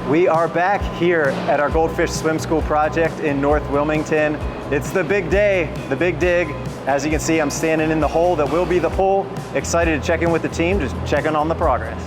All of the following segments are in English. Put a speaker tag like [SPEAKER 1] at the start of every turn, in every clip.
[SPEAKER 1] We are back here at our Goldfish Swim School project in North Wilmington. It's the big day, the big dig. As you can see, I'm standing in the hole that will be the pool. Excited to check in with the team, just checking on the progress.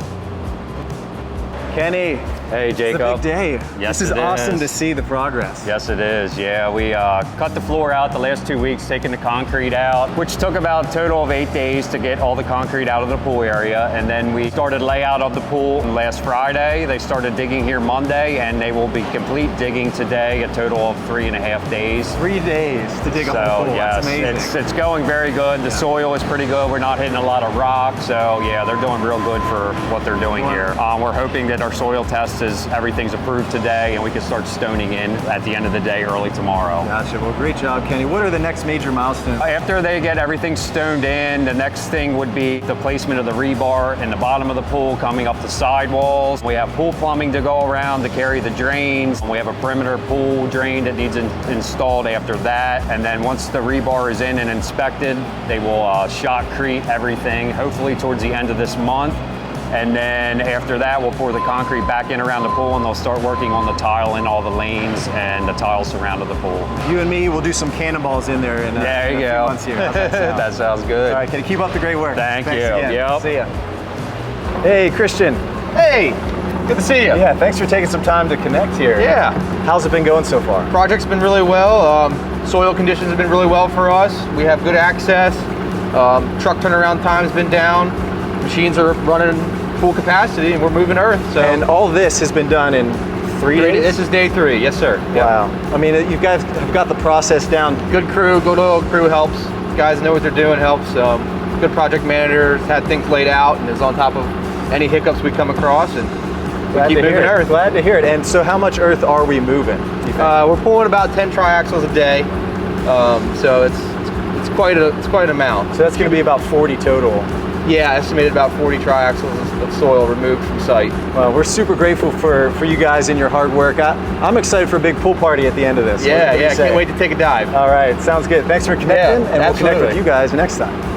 [SPEAKER 1] Kenny.
[SPEAKER 2] Hey, Jacob.
[SPEAKER 1] It's a big day.
[SPEAKER 2] Yes,
[SPEAKER 1] this is awesome to see the progress.
[SPEAKER 2] Yes, it is. Yeah, we cut the floor out the last 2 weeks, taking the concrete out, which took about a total of 8 days to get all the concrete out of the pool area. And then we started layout of the pool last Friday. They started digging here Monday, and they will be complete digging today, a total of 3.5 days.
[SPEAKER 1] 3 days to dig a whole pool.
[SPEAKER 2] Yes,
[SPEAKER 1] that's amazing.
[SPEAKER 2] it's going very good. The soil is pretty good. We're not hitting a lot of rock, so yeah, they're doing real good for what they're doing here. We're hoping that our soil test everything's approved today, and we can start stoning in at the end of the day, early tomorrow.
[SPEAKER 1] Gotcha. Well, great job, Kenny. What are the next major milestones?
[SPEAKER 2] After they get everything stoned in, the next thing would be the placement of the rebar in the bottom of the pool, coming up the sidewalls. We have pool plumbing to go around to carry the drains. We have a perimeter pool drain that needs installed after that. And then once the rebar is in and inspected, they will shotcrete everything, hopefully towards the end of this month. And then after that, we'll pour the concrete back in around the pool, and they'll start working on the tile in all the lanes and the tiles surrounding the pool.
[SPEAKER 1] You and me will do some cannonballs in there in
[SPEAKER 2] there you
[SPEAKER 1] a few
[SPEAKER 2] go.
[SPEAKER 1] months here. How's that sound?
[SPEAKER 2] That sounds good.
[SPEAKER 1] All right, can you keep up the great work?
[SPEAKER 2] Thanks you.
[SPEAKER 1] Again.
[SPEAKER 2] Yep.
[SPEAKER 1] See ya. Hey, Christian.
[SPEAKER 3] Hey, good to see you.
[SPEAKER 1] Yeah, thanks for taking some time to connect here.
[SPEAKER 3] Yeah.
[SPEAKER 1] How's it been going so far?
[SPEAKER 3] Project's been really well. Soil conditions have been really well for us. We have good access. Truck turnaround time's been down. Machines are running full capacity, and we're moving earth. So.
[SPEAKER 1] And all this has been done in 3 days?
[SPEAKER 3] This is day 3, yes sir.
[SPEAKER 1] Wow. I mean, you guys have got the process down.
[SPEAKER 3] Good crew, good oil crew helps. Guys know what they're doing helps. Good project managers, had things laid out, and is on top of any hiccups we come across, and we keep moving earth.
[SPEAKER 1] Glad to hear it. And so how much earth are we moving, do you think?
[SPEAKER 3] We're pulling about 10 triaxles a day, so it's quite an amount.
[SPEAKER 1] So that's going to be about 40 total.
[SPEAKER 3] Yeah, estimated about 40 triaxles of soil removed from site.
[SPEAKER 1] Well, we're super grateful for you guys and your hard work. I'm excited for a big pool party at the end of this.
[SPEAKER 3] Yeah, can't wait to take a dive.
[SPEAKER 1] All right, sounds good. Thanks for connecting, and we'll connect with you guys next time.